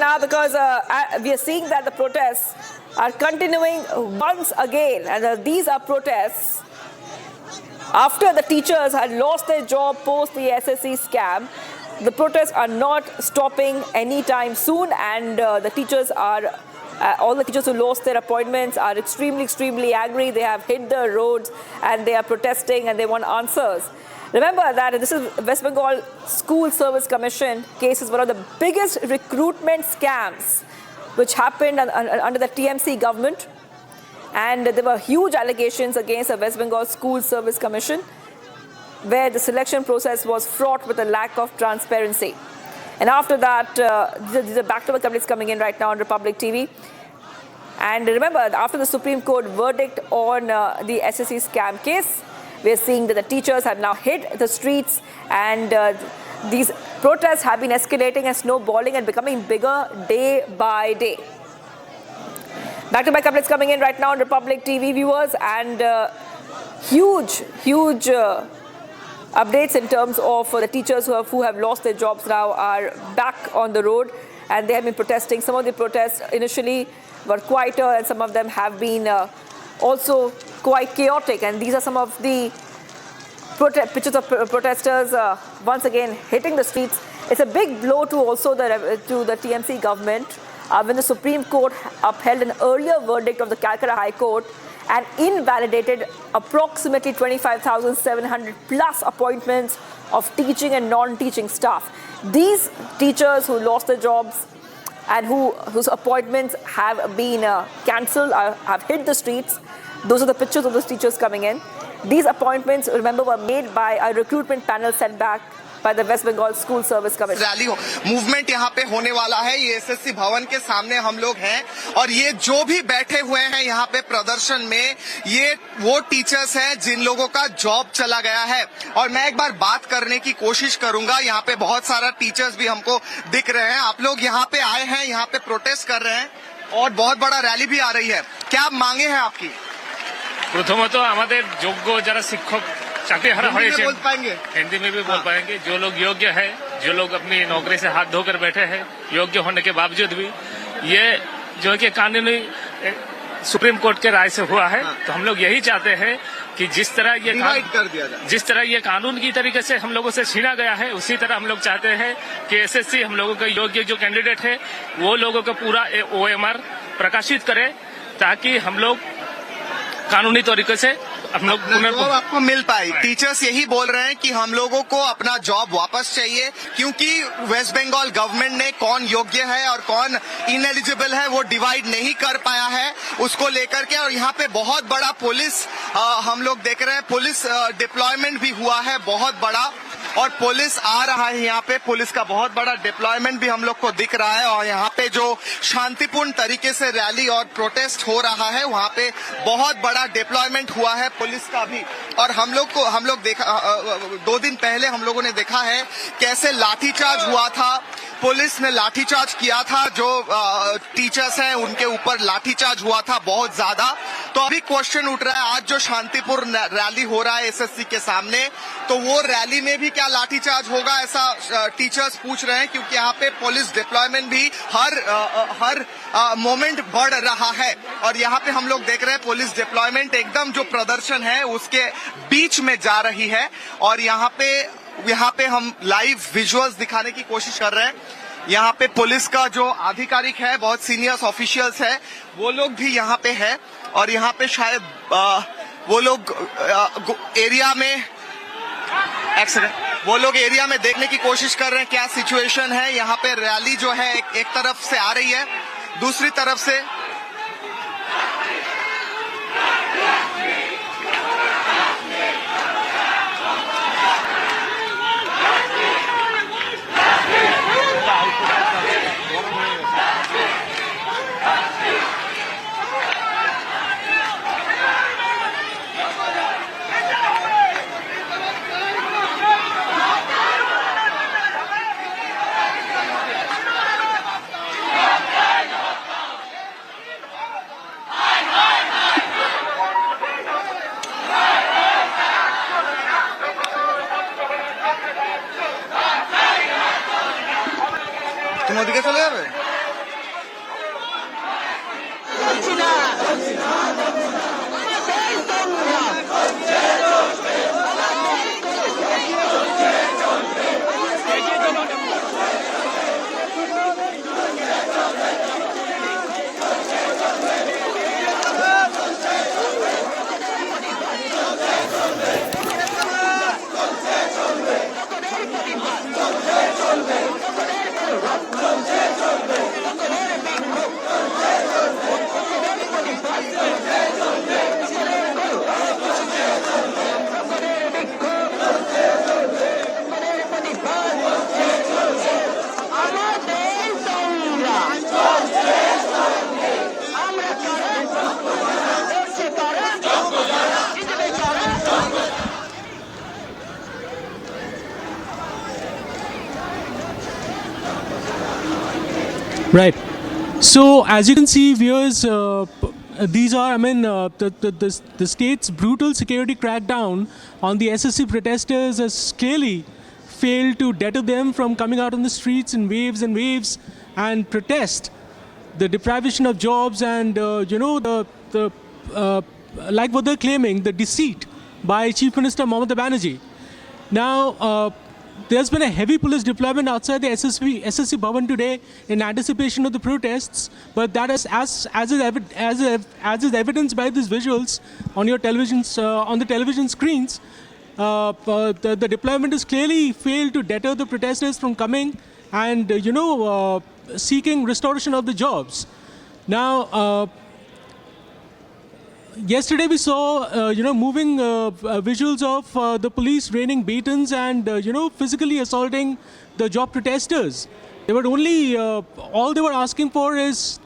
now because we are seeing that the protests are continuing once again, and these are protests after the teachers had lost their job post the SSC scam. The protests are not stopping anytime soon, and the teachers are all the teachers who lost their appointments are extremely angry. They have hit the roads and they are protesting and they want answers. Remember that this is West Bengal School Service Commission case is one of the biggest recruitment scams which happened under the TMC government, and there were huge allegations against the West Bengal School Service Commission where the selection process was fraught with a lack of transparency. And after that, these are back-to-back updates coming in right now on Republic TV. And remember, after the Supreme Court verdict on the SSC scam case, we are seeing that the teachers have now hit the streets, and these protests have been escalating and snowballing and becoming bigger day by day. Back-to-back updates coming in right now on Republic TV, viewers, and huge updates in terms of the teachers who have lost their jobs now are back on the road, and they have been protesting. Some of the protests initially were quieter, and some of them have been also quite chaotic. And these are some of the pictures of protesters once again hitting the streets. It's a big blow to also the TMC government when the Supreme Court upheld an earlier verdict of the Calcutta High Court and invalidated approximately 25,700 plus appointments of teaching and non-teaching staff. These teachers who lost their jobs and whose appointments have been cancelled have hit the streets. Those are the pictures of those teachers coming in. These appointments, remember, were made by a recruitment panel set back by the West Bengal School Service Commission. Rally movement यहाँ पे होने वाला है। ये SSC भवन के सामने हम लोग हैं, और ये जो भी बैठे हुए हैं यहाँ पे प्रदर्शन में, ये वो टीचर्स हैं जिन लोगों का जॉब चला गया है। और मैं एक बार बात करने की कोशिश करूंगा। यहाँ पे बहुत सारा टीचर्स भी हमको दिख रहे हैं। आप लोग यहाँ पे आए हैं, यहाँ पे प्रोटेस्ट कर रहे हैं, और बहुत बड़ा रैली भी आ रही है। क्या मांगे हैं आपकी? प्रथमत हमारे योग्य जरा शिक्षक चाकरीहारा हिंदी में बोल पाएंगे? हिंदी में भी बोल पाएंगे। जो लोग योग्य है, जो लोग अपनी नौकरी से हाथ धोकर बैठे हैं, योग्य होने के बावजूद भी ये जो है कि कानूनी सुप्रीम कोर्ट के राय से हुआ है, तो हम लोग यही चाहते हैं कि जिस तरह ये कानून की तरीके से हम लोगों से छीना गया है, उसी तरह हम लोग चाहते हैं कि एसएससी हम लोगों का योग्य जो कैंडिडेट है वो लोगों का पूरा OMR प्रकाशित करे, ताकि हम लोग कानूनी तरीके से हम लोग जॉब आपको मिल पाए। टीचर्स यही बोल रहे हैं कि हम लोगों को अपना जॉब वापस चाहिए, क्योंकि वेस्ट बंगाल गवर्नमेंट ने कौन योग्य है और कौन इनएलिजिबल है वो डिवाइड नहीं कर पाया है, उसको लेकर के। और यहाँ पे बहुत बड़ा पुलिस हम लोग देख रहे हैं, पुलिस डिप्लॉयमेंट भी हुआ है बहुत बड़ा, और पुलिस आ रहा है यहाँ पे। पुलिस का बहुत बड़ा डिप्लॉयमेंट भी हम लोग को दिख रहा है, और यहाँ पे जो शांतिपूर्ण तरीके से रैली और प्रोटेस्ट हो रहा है, वहाँ पे बहुत बड़ा डिप्लॉयमेंट हुआ है पुलिस का भी। और हम लोग देखा 2 दिन पहले हम लोगों ने देखा है कैसे लाठीचार्ज हुआ था। पुलिस ने लाठीचार्ज किया था, जो टीचर्स हैं उनके ऊपर लाठीचार्ज हुआ था बहुत ज्यादा। तो अभी क्वेश्चन उठ रहा है, आज जो शांतिपूर्ण रैली हो रहा है एसएससी के सामने, तो वो रैली में भी क्या लाठीचार्ज होगा, ऐसा टीचर्स पूछ रहे हैं, क्योंकि यहाँ पे पुलिस डिप्लॉयमेंट भी हर मोमेंट बढ़ रहा है। और यहाँ पे हम लोग देख रहे हैं पुलिस डिप्लॉयमेंट एकदम जो प्रदर्शन है उसके बीच में जा रही है, और यहाँ पे हम लाइव विजुअल्स दिखाने की कोशिश कर रहे हैं। यहाँ पे पुलिस का जो आधिकारिक है, बहुत सीनियर्स ऑफिशियल्स है, वो लोग भी यहाँ पे है, और यहाँ पे शायद वो लोग एरिया में वो लोग एरिया में देखने की कोशिश कर रहे हैं क्या सिचुएशन है। यहाँ पे रैली जो है एक तरफ से आ रही है, दूसरी तरफ से तुम ओदिকে চলে যাবে। Right. So as you can see, viewers, these are, the state's brutal security crackdown on the SSC protesters has clearly failed to deter them from coming out on the streets in waves and waves and protest the deprivation of jobs and, like what they're claiming, the deceit by Chief Minister Mamata Banerjee. Now, there's been a heavy police deployment outside the SSC Bhavan today in anticipation of the protests, but that is as is evidenced by these visuals on your televisions, on the television screens. The deployment has clearly failed to deter the protesters from coming and seeking restoration of the jobs. Now, yesterday we saw, moving visuals of the police raining batons and, physically assaulting the job protesters. They were only, all they were asking for is